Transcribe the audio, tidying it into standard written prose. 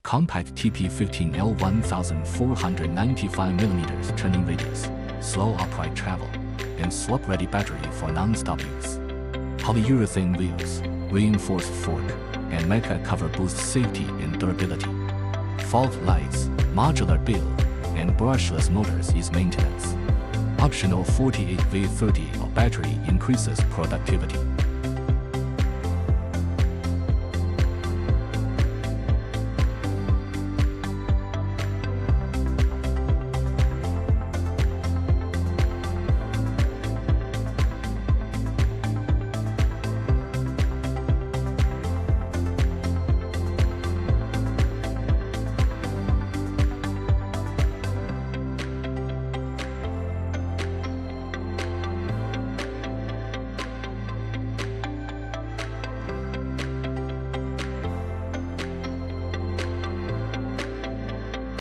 compact TP15L 1495mm turning radius, slow upright travel, and swap-ready battery for non-stop use. Polyurethane wheels, reinforced fork, and mecha cover boost safety and durability. Fog lights, modular build, and brushless motors ease maintenance. Optional 48V30 battery increases productivity.